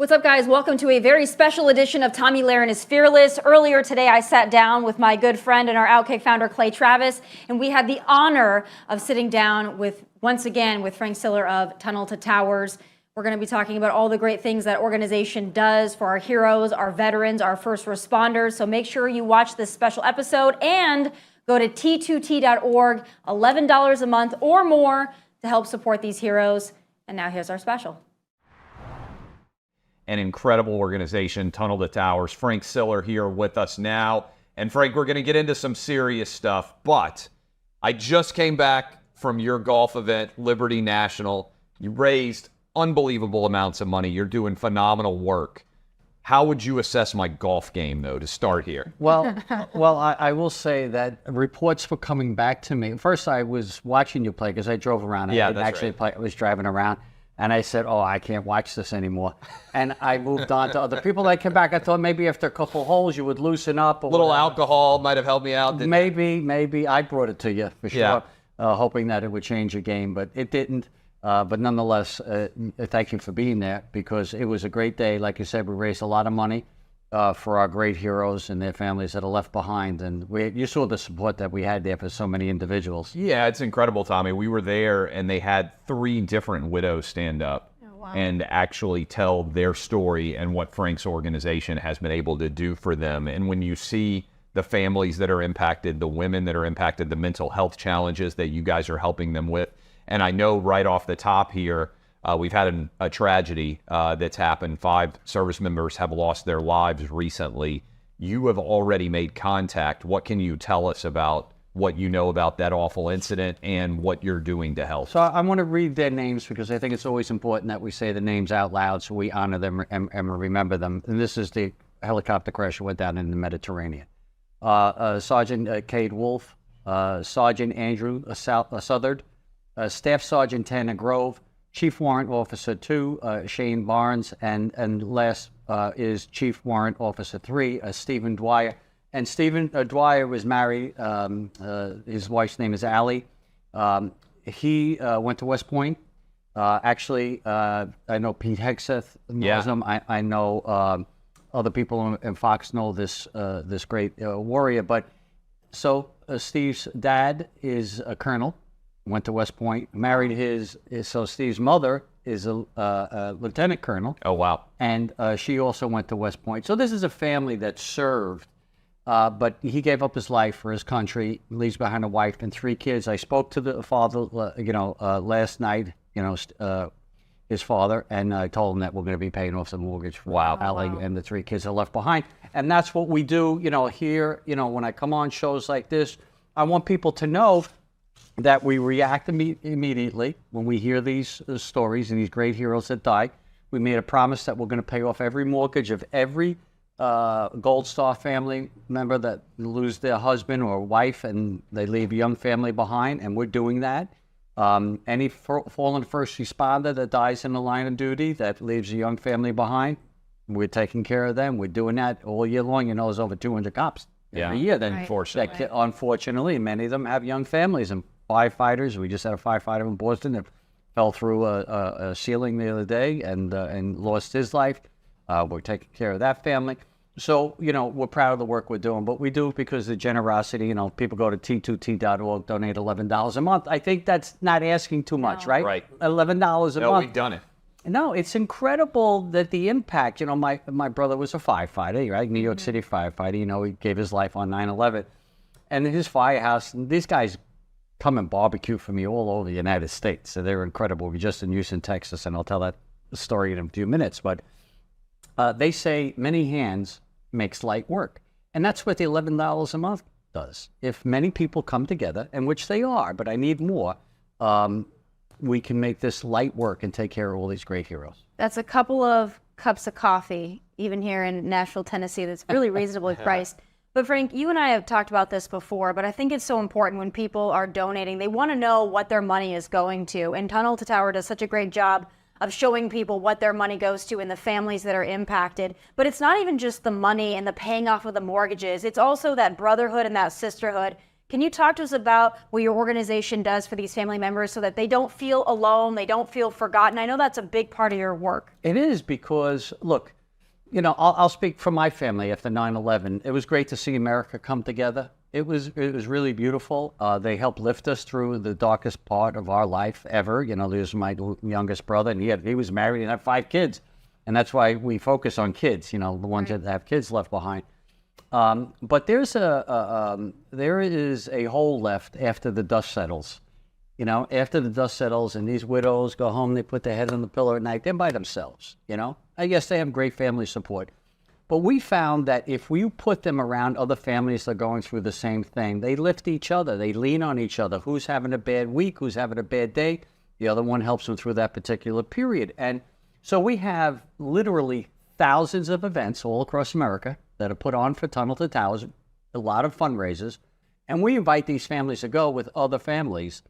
What's up, guys? Welcome to a very special edition of Tomi Lahren is Fearless. Earlier today, I sat down with my good friend and our Outkick founder, Clay Travis, and we had the honor of sitting down once again with Frank Siller of Tunnel to Towers. We're going to be talking about all the great things that organization does for our heroes, our veterans, our first responders. So make sure you watch this special episode and go to t2t.org, $11 a month or more to help support these heroes. And now here's our special. An incredible organization, Tunnel to Towers. Frank Siller here with us now. And Frank, we're going to get into some serious stuff, but I just came back from your golf event, Liberty National. You raised unbelievable amounts of money. You're doing phenomenal work. How would you assess my golf game, though, to start here? Well, I will say that reports were coming back to me. First, I was watching you play because I drove around. Yeah, I didn't actually play. I was driving around. And I said, I can't watch this anymore. And I moved on to other people that came back. I thought maybe after a couple holes you would loosen up. A little alcohol might have helped me out. Maybe. I brought it to you for sure, hoping that it would change your game. But it didn't. But nonetheless, thank you for being there because it was a great day. Like you said, we raised a lot of money for our great heroes and their families that are left behind. And you saw the support that we had there for so many individuals. Yeah, it's incredible, Tommy. We were there, and they had 3 different widows stand up and actually tell their story and what Frank's organization has been able to do for them. And when you see the families that are impacted, the women that are impacted, the mental health challenges that you guys are helping them with, and I know right off the top here, we've had a tragedy that's happened. 5 service members have lost their lives recently. You have already made contact. What can you tell us about what you know about that awful incident and what you're doing to help? So I want to read their names because I think it's always important that we say the names out loud so we honor them and remember them. And this is the helicopter crash that went down in the Mediterranean. Sergeant Cade Wolf, Sergeant Andrew Southard, Staff Sergeant Tanner Grove, Chief Warrant Officer 2, Shane Barnes, and last is Chief Warrant Officer 3, Stephen Dwyer. And Stephen Dwyer was married. His wife's name is Allie. He went to West Point. Actually, I know Pete Hegseth knows him. I know other people in Fox know this great warrior. But so Steve's dad is a colonel. Went to West Point, married so Steve's mother is a lieutenant colonel. Oh, wow. And she also went to West Point. So this is a family that served, but he gave up his life for his country, leaves behind a wife and 3 kids. I spoke to the father, last night, his father, and I told him that we're going to be paying off the mortgage for Allie and the 3 kids are left behind. And that's what we do, here, when I come on shows like this, I want people to know that we react immediately when we hear these stories and these great heroes that die. We made a promise that we're going to pay off every mortgage of every Gold Star family member that lose their husband or wife and they leave a young family behind, and we're doing that. Any fallen first responder that dies in the line of duty that leaves a young family behind, we're taking care of them. We're doing that all year long. There's over 200 cops every year. Then, unfortunately, many of them have young families and firefighters. We just had a firefighter in Boston that fell through a ceiling the other day and lost his life. We're taking care of that family. So, we're proud of the work we're doing, but we do it because of the generosity. People go to t2t.org, donate $11 a month. I think that's not asking too much, right? Right. $11 a month. No, we've done it. No, it's incredible that the impact, my brother was a firefighter, right? New York City firefighter, he gave his life on 9/11. And in his firehouse, these guys come and barbecue for me all over the United States. So they're incredible. We're just in Houston, Texas, and I'll tell that story in a few minutes. But they say many hands makes light work. And that's what the $11 a month does. If many people come together, and which they are, but I need more, we can make this light work and take care of all these great heroes. That's a couple of cups of coffee, even here in Nashville, Tennessee, that's really reasonably priced. But Frank, you and I have talked about this before, but I think it's so important when people are donating, they want to know what their money is going to. And Tunnel to Tower does such a great job of showing people what their money goes to and the families that are impacted. But it's not even just the money and the paying off of the mortgages. It's also that brotherhood and that sisterhood. Can you talk to us about what your organization does for these family members so that they don't feel alone, they don't feel forgotten? I know that's a big part of your work. It is because, look, you know, I'll speak for my family after 9/11. It was great to see America come together. It was really beautiful. They helped lift us through the darkest part of our life ever. You know, there's my youngest brother, and he was married and had 5 kids. And that's why we focus on kids, you know, the ones that have kids left behind. But there is a hole left after the dust settles. You know, after the dust settles and these widows go home, they put their head on the pillow at night, they're by themselves, you know. I guess they have great family support. But we found that if we put them around other families that are going through the same thing, they lift each other, they lean on each other. Who's having a bad week, who's having a bad day, the other one helps them through that particular period. And so we have literally thousands of events all across America that are put on for Tunnel to Towers, a lot of fundraisers, and we invite these families to go with other families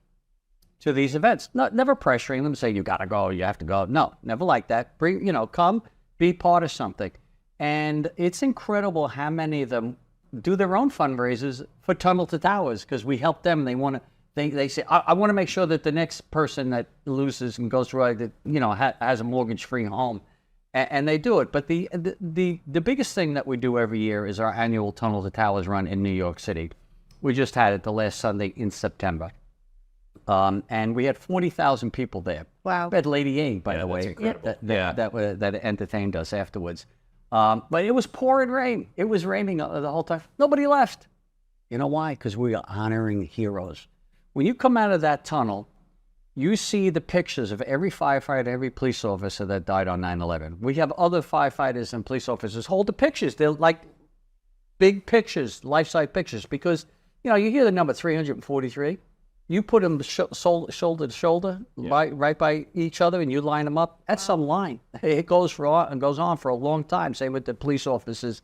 to these events. Never pressuring them, say you got to go, you have to go. No, never like that. Bring, you know, come, be part of something. And it's incredible how many of them do their own fundraisers for Tunnel to Towers because we help them. They want to. They say, I want to make sure that the next person that loses and goes through it, you know, has a mortgage-free home, and they do it. But the biggest thing that we do every year is our annual Tunnel to Towers run in New York City. We just had it the last Sunday in September, and we had 40,000 people there. Wow! We had Lady A, by the way, that entertained us afterwards. But it was pouring rain. It was raining the whole time. Nobody left. You know why? Because we are honoring heroes. When you come out of that tunnel, you see the pictures of every firefighter, every police officer that died on 9/11. We have other firefighters and police officers hold the pictures. They're like big pictures, life-size pictures, because, you know, you hear the number 343. You put them shoulder to shoulder, right by each other, and you line them up. That's some line. It goes on for a long time. Same with the police officers.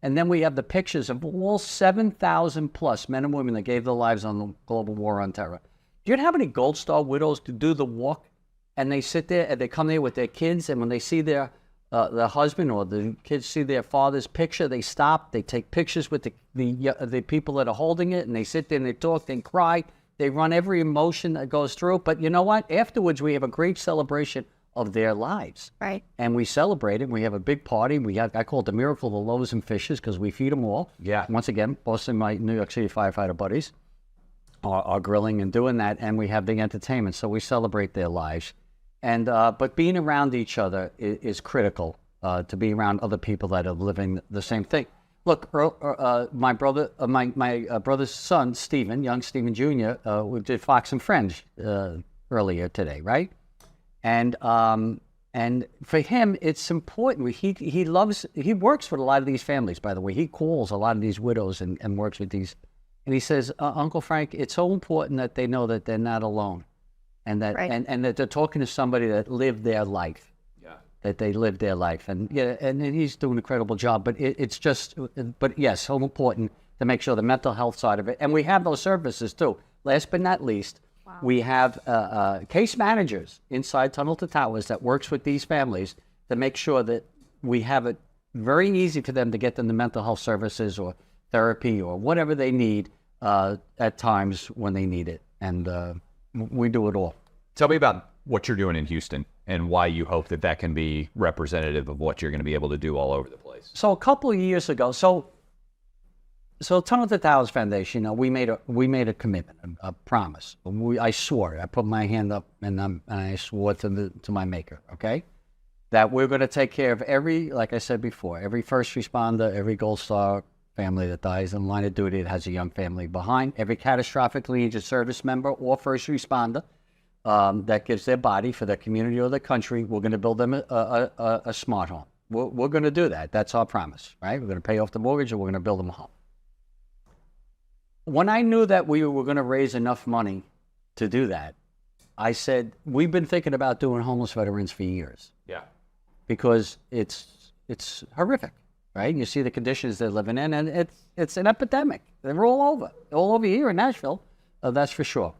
And then we have the pictures of all 7,000 plus men and women that gave their lives on the global war on terror. Do you know how many Gold Star widows to do the walk, and they sit there and they come there with their kids, and when they see their husband or the kids see their father's picture, they stop, they take pictures with the people that are holding it, and they sit there and they talk, they cry, they run every emotion that goes through. But you know what? Afterwards, we have a great celebration of their lives. Right. And we celebrate it. We have a big party. I call it the Miracle of the Loaves and Fishes because we feed them all. Yeah. Once again, most of my New York City firefighter buddies are grilling and doing that, and we have the entertainment. So we celebrate their lives. And but being around each other is critical, to be around other people that are living the same thing. Look, my brother's son, Stephen, young Stephen Jr., we did Fox and Friends earlier today, right? And for him, it's important. He works with a lot of these families, by the way. He calls a lot of these widows and works with these. And he says, Uncle Frank, it's so important that they know that they're not alone, and that and that they're talking to somebody that lived their life. Yeah. That they lived their life, and he's doing an incredible job. But but yes, so important to make sure the mental health side of it, and we have those services too. Last but not least. Wow. We have case managers inside Tunnel to Towers that works with these families to make sure that we have it very easy for them to get them the mental health services or therapy or whatever they need at times when they need it. And we do it all. Tell me about what you're doing in Houston and why you hope that can be representative of what you're going to be able to do all over the place. So a couple of years ago, So Tunnel to Towers Foundation, we made a commitment, a promise. I swore. I put my hand up and I swore to my maker, okay, that we're going to take care of every, like I said before, every first responder, every Gold Star family that dies in line of duty that has a young family behind, every catastrophically injured service member or first responder that gives their body for their community or their country. We're going to build them a smart home. We're going to do that. That's our promise, right? We're going to pay off the mortgage and we're going to build them a home. When I knew that we were going to raise enough money to do that, I said, we've been thinking about doing homeless veterans for years. Yeah. Because it's horrific, right? You see the conditions they're living in, and it's an epidemic. They're all over here in Nashville, that's for sure.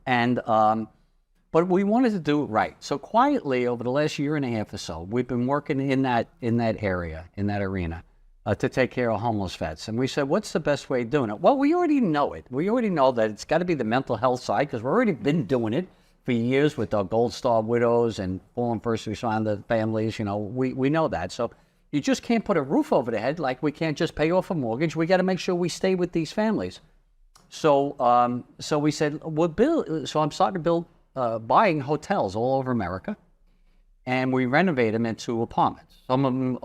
And but we wanted to do it right. So quietly over the last year and a half or so, we've been working in that area, in that arena, to take care of homeless vets. And we said, what's the best way of doing it? Well, we already know it. We already know that it's got to be the mental health side, because we've already been doing it for years with our Gold Star widows and fallen first responder families. You know, we know that. So you just can't put a roof over their head, like we can't just pay off a mortgage. We got to make sure we stay with these families. So so we said, we'll build. So I'm starting to build, buying hotels all over America, and we renovate them into apartments. Some of them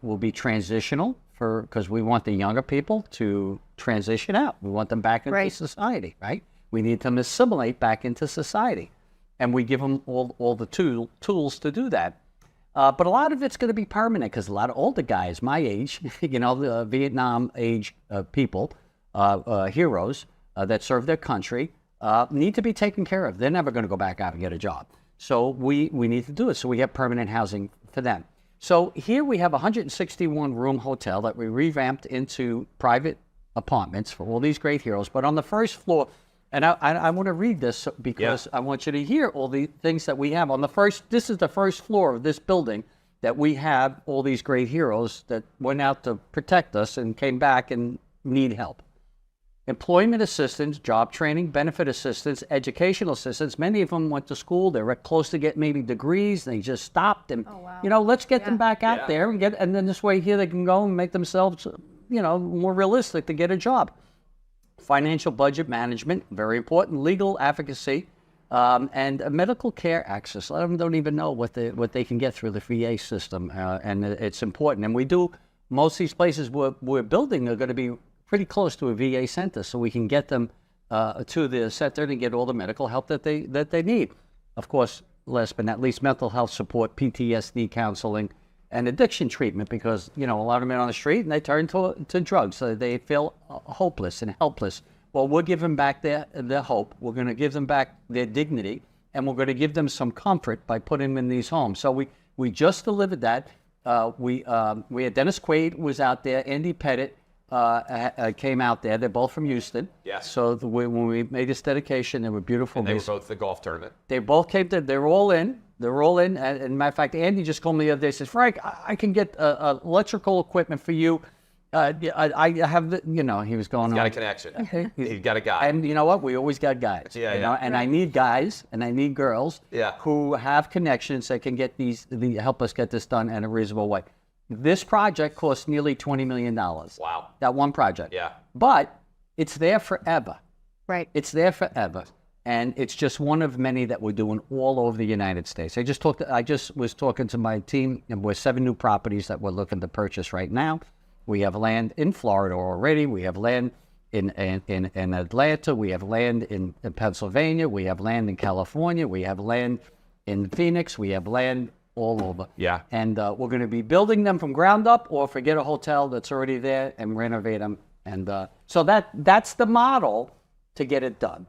will be transitional, because we want the younger people to transition out. We want them back into society, right? We need them to assimilate back into society. And we give them all the tools to do that. But a lot of it's going to be permanent, because a lot of older guys my age, you know, the Vietnam age people, heroes that serve their country, need to be taken care of. They're never going to go back out and get a job. So we need to do it. So we have permanent housing for them. So here we have a 161-room hotel that we revamped into private apartments for all these great heroes. But on the first floor, and I want to read this because I want you to hear all the things that we have on the first. This is the first floor of this building that we have all these great heroes that went out to protect us and came back and need help. Employment assistance, job training, benefit assistance, educational assistance. Many of them went to school. They were close to get maybe degrees. They just stopped. And, you know, let's get them back out there and then this way here they can go and make themselves, you know, more realistic to get a job. Financial budget management, very important. Legal advocacy, and medical care access. A lot of them don't even know what they can get through the VA system, and it's important. And we do, most of these places we're building are going to be pretty close to a VA center, so we can get them to the center and get all the medical help that they need. Of course, last but not least, mental health support, PTSD counseling, and addiction treatment, because, you know, a lot of men on the street and they turn to drugs, so they feel hopeless and helpless. Well, we'll give them back their hope. We're going to give them back their dignity, and we're going to give them some comfort by putting them in these homes. So we just delivered that. We had Dennis Quaid was out there, Andy Pettit came out there. They're both from Houston. Yes. So when we made this dedication, they were beautiful. And they were both at the golf tournament. They both came to. They were all in. They're all in. And matter of fact, Andy just called me the other day. Says, Frank, I can get electrical equipment for you. I have the, you know, he was going on. He's got a connection. He's got a guy. And you know what? We always got guys. Yeah, you know? And I need guys and I need girls who have connections that can get help us get this done in a reasonable way. This project cost nearly $20 million. Wow. That one project. Yeah. But it's there forever. Right. It's there forever. And it's just one of many that we're doing all over the United States. I just was talking to my team, and we're 7 new properties that we're looking to purchase right now. We have land in Florida already. We have land in Atlanta. We have land in Pennsylvania. We have land in California. We have land in Phoenix. We have land all over. Yeah. And we're going to be building them from ground up, or forget a hotel that's already there and renovate them. And so that's the model to get it done.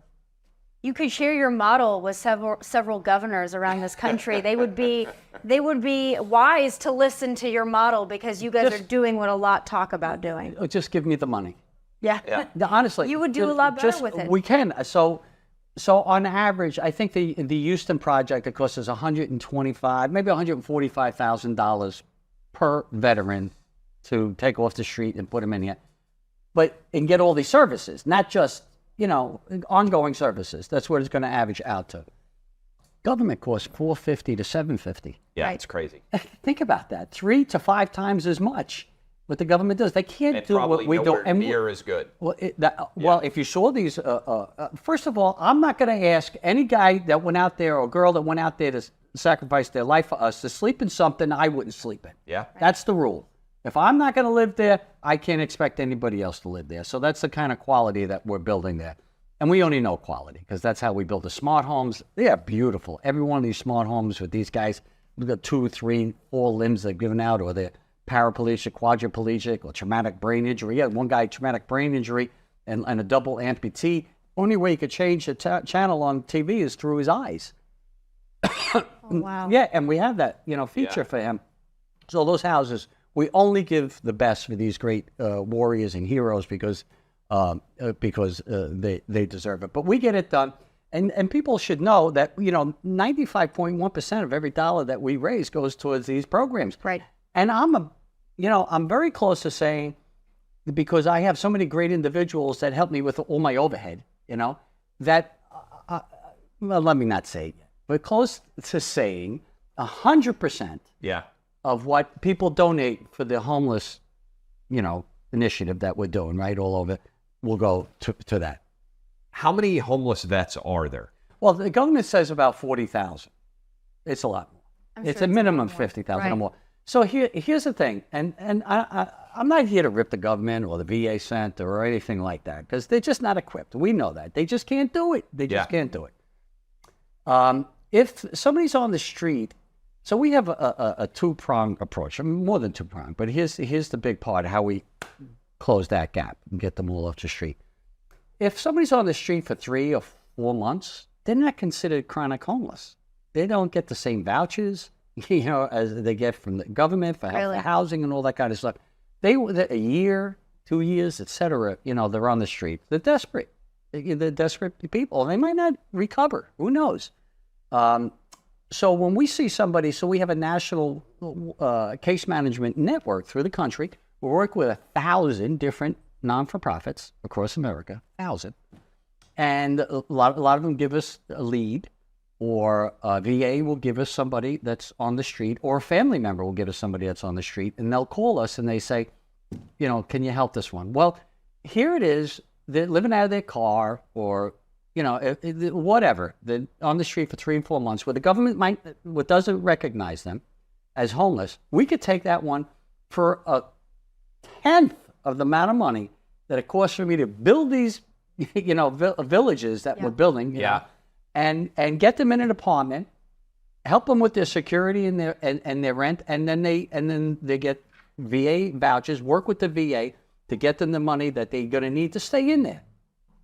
You could share your model with several governors around this country. They would be wise to listen to your model, because you guys are doing what a lot talk about doing. Just give me the money. Yeah. Honestly, you would do a lot better with it. We can. So on average, I think the Houston project, it costs us $125,000, maybe $145,000 per veteran to take off the street and put them in here, and get all these services, not just, you know, ongoing services. That's what it's going to average out to. Government costs $450 to $750. Yeah, it's crazy. Think about that. 3 to 5 times as much what the government does. They can't do what we do. And near as good. Well, well, if you saw these, first of all, I'm not going to ask any guy that went out there or girl that went out there to sacrifice their life for us to sleep in something I wouldn't sleep in. Yeah. That's the rule. If I'm not going to live there, I can't expect anybody else to live there. So that's the kind of quality that we're building there. And we only know quality, because that's how we build the smart homes. They are beautiful. Every one of these smart homes with these guys, we've got 2, 3, 4 limbs they've given out, or they're paraplegic, quadriplegic, or traumatic brain injury. Yeah, one guy, traumatic brain injury and a double amputee. Only way he could change the channel on TV is through his eyes. Oh, wow. Yeah, and we have that, you know, feature for him. So those houses, we only give the best for these great warriors and heroes because they deserve it. But we get it done. And people should know that, you know, 95.1% of every dollar that we raise goes towards these programs. Right. And I'm I'm very close to saying, because I have so many great individuals that help me with all my overhead, that, well, let me not say it yet, but close to saying 100% of what people donate for the homeless, initiative that we're doing, right, all over, will go to that. How many homeless vets are there? Well, the government says about 40,000. It's a lot more. It's a minimum 50,000 or more. So here's the thing, and I'm not here to rip the government or the VA center or anything like that, because they're just not equipped. We know that. They just can't do it. They just can't do it. If somebody's on the street, so we have a two-pronged approach. I mean, more than two-pronged, but here's the big part, how we close that gap and get them all off the street. If somebody's on the street for 3 or 4 months, they're not considered chronic homeless. They don't get the same vouchers, as they get from the government for housing and all that kind of stuff. They're a year, 2 years, etc. They're on the street. They're desperate. They're desperate people. They might not recover. Who knows? So when we see somebody, so we have a national case management network through the country. We work with 1,000 different non-for-profits across America, 1,000. And a lot of them give us a lead, or VA will give us somebody that's on the street, or a family member will give us somebody that's on the street, and they'll call us and they say, can you help this one? Well, here it is. They're living out of their car, or whatever. They're on the street for 3 and 4 months, where the government doesn't recognize them as homeless. We could take that one for a 1/10 of the amount of money that it costs for me to build these, villages that we're building, and get them in an apartment, help them with their security and their rent, and then they get VA vouchers, work with the VA to get them the money that they're going to need to stay in there.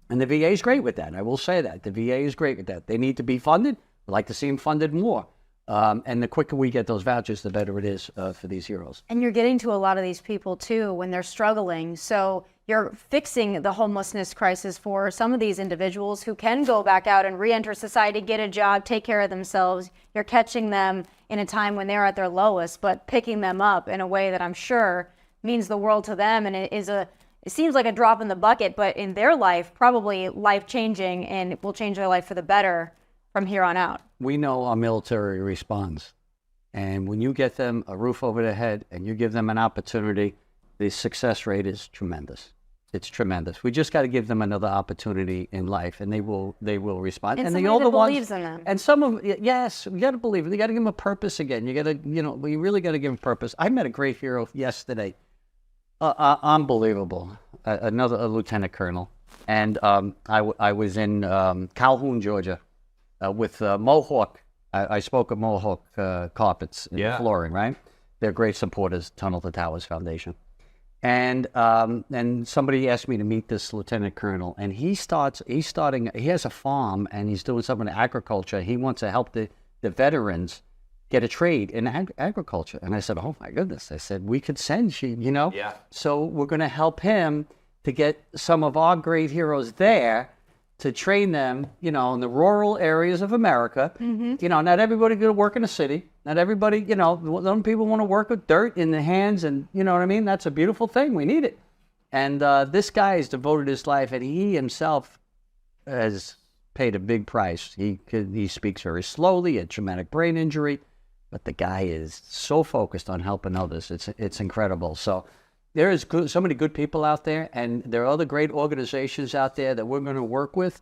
And the VA is great with that. I will say that. The VA is great with that. They need to be funded. I'd like to see them funded more. And the quicker we get those vouchers, the better it is for these heroes. And you're getting to a lot of these people, too, when they're struggling. So you're fixing the homelessness crisis for some of these individuals who can go back out and re-enter society, get a job, take care of themselves. You're catching them in a time when they're at their lowest, but picking them up in a way that I'm sure means the world to them. And it seems like a drop in the bucket, but in their life, probably life-changing, and it will change their life for the better from here on out. We know our military responds. And when you get them a roof over their head and you give them an opportunity, the success rate is tremendous. It's tremendous. We just got to give them another opportunity in life, and they will respond. And the somebody older that ones, believes in them. And some of yes, we got to believe it. You got to give them a purpose again. You got to, we really got to give them purpose. I met a great hero yesterday. Unbelievable. A lieutenant colonel, and I was in Calhoun, Georgia, with Mohawk. I spoke at Mohawk Carpets and Flooring, right? They're great supporters, Tunnel to Towers Foundation. And somebody asked me to meet this lieutenant colonel, and he has a farm, and he's doing something in agriculture. He wants to help the veterans get a trade in agriculture. And I said, oh my goodness. I said, we could send you, Yeah. So we're going to help him to get some of our great heroes there to train them, in the rural areas of America. Mm-hmm. Not everybody going to work in a city. Not everybody, some people want to work with dirt in the hands, and you know what I mean? That's a beautiful thing. We need it. And this guy has devoted his life, and he himself has paid a big price. He speaks very slowly, a traumatic brain injury, but the guy is so focused on helping others. It's incredible. So there is so many good people out there, and there are other great organizations out there that we're going to work with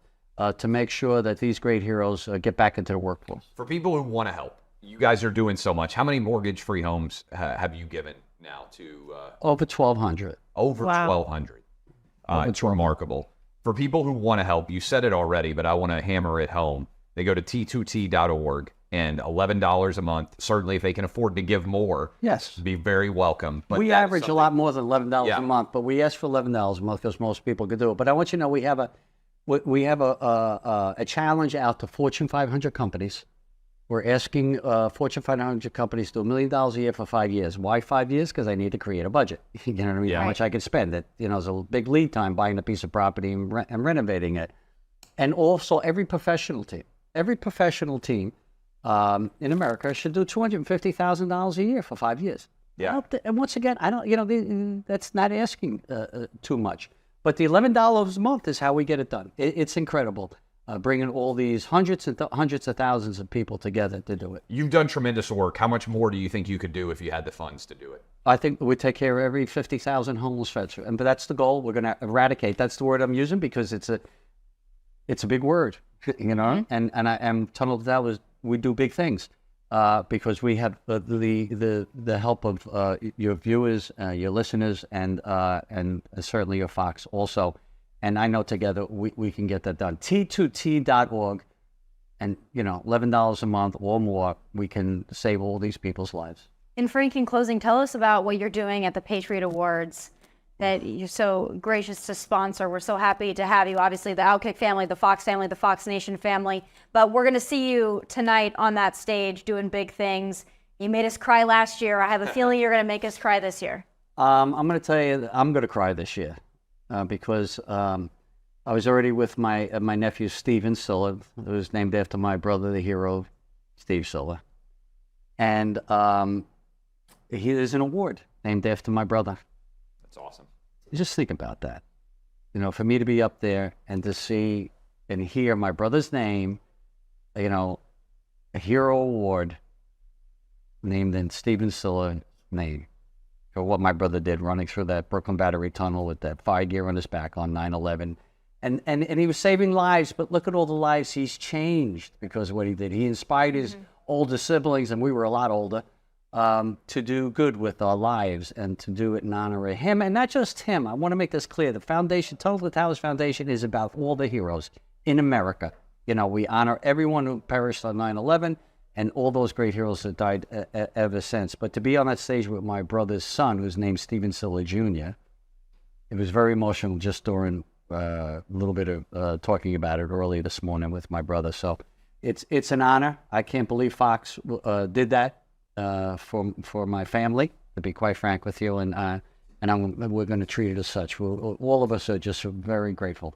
to make sure that these great heroes get back into the workforce. For people who want to help, you guys are doing so much. How many mortgage-free homes have you given now to? Over 1,200. Over 1,200. It's remarkable. For people who want to help, you said it already, but I want to hammer it home. They go to t2t.org, and $11 a month. Certainly, if they can afford to give more, yes, be very welcome. But we average a lot more than $11 a month, but we ask for $11 a month because most people could do it. But I want you to know we have a challenge out to Fortune 500 companies. We're asking Fortune 500 companies to do $1 million a year for 5 years. Why 5 years? Because I need to create a budget. You know what I mean? How much I can spend. It there's a big lead time buying a piece of property and renovating it. And also every professional team in America should do $250,000 a year for 5 years. Yeah. And once again, I don't, that's not asking too much. But the $11 a month is how we get it done. It's incredible, bringing all these hundreds of thousands of people together to do it. You've done tremendous work. How much more do you think you could do if you had the funds to do it? I think we take care of every 50,000 homeless vets, but that's the goal. We're going to eradicate. That's the word I'm using because it's a big word, And Tunnel to Towers, we do big things because we have the help of your viewers, your listeners, and certainly your Fox also. And I know together we can get that done. T2T.org, and $11 a month or more, we can save all these people's lives. And Frank, in closing, tell us about what you're doing at the Patriot Awards that you're so gracious to sponsor. We're so happy to have you. Obviously, the Outkick family, the Fox Nation family. But we're going to see you tonight on that stage doing big things. You made us cry last year. I have a feeling you're going to make us cry this year. I'm going to tell you that I'm going to cry this year because I was already with my nephew, Steven Siller, who was named after my brother, the hero, Steve Siller. And there's an award named after my brother. That's awesome. Just think about that. For me to be up there and to see and hear my brother's name, a hero award named in Steven Siller's name for what my brother did running through that Brooklyn Battery Tunnel with that fire gear on his back on 9/11. And he was saving lives, but look at all the lives he's changed because of what he did. He inspired his older siblings, and we were a lot older, to do good with our lives and to do it in honor of him. And not just him. I want to make this clear. The foundation, Tunnel to Towers Foundation, is about all the heroes in America. We honor everyone who perished on 9/11 and all those great heroes that died ever since. But to be on that stage with my brother's son, who's named Steven Siller Jr., it was very emotional just during a little bit of talking about it early this morning with my brother. So it's an honor. I can't believe Fox did that for my family, to be quite frank with you, and we're going to treat it as such. All of us are just very grateful.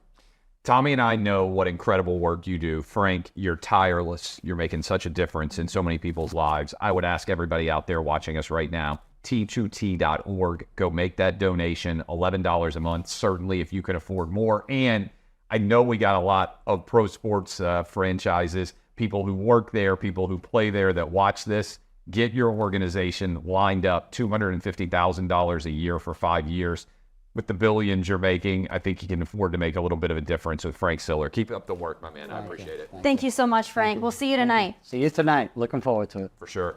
Tomi and I know what incredible work you do. Frank, you're tireless. You're making such a difference in so many people's lives. I would ask everybody out there watching us right now, T2T.org, go make that donation, $11 a month, certainly if you can afford more. And I know we got a lot of pro sports franchises, people who work there, people who play there that watch this. Get your organization lined up, $250,000 a year for 5 years. With the billions you're making, I think you can afford to make a little bit of a difference with Frank Siller. Keep up the work, my man. I appreciate it. Thank you so much, Frank. We'll see you tonight. See you tonight. Looking forward to it. For sure.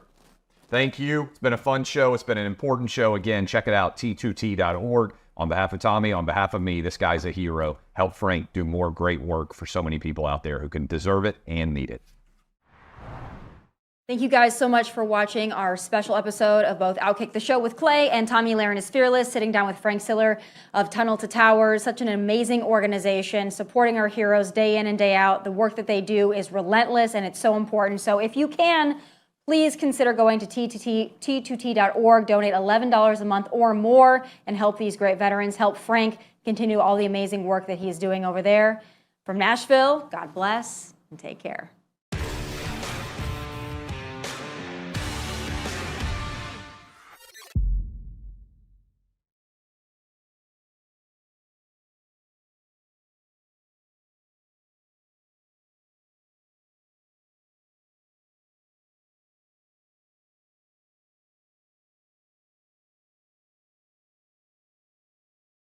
Thank you. It's been a fun show. It's been an important show. Again, check it out, T2T.org. On behalf of Tomi, on behalf of me, this guy's a hero. Help Frank do more great work for so many people out there who can deserve it and need it. Thank you guys so much for watching our special episode of both Outkick the Show with Clay and Tomi Lahren is Fearless, sitting down with Frank Siller of Tunnel to Towers. Such an amazing organization, supporting our heroes day in and day out. The work that they do is relentless and it's so important. So if you can, please consider going to T2T.org, donate $11 a month or more, and help these great veterans, help Frank continue all the amazing work that he's doing over there. From Nashville, God bless and take care.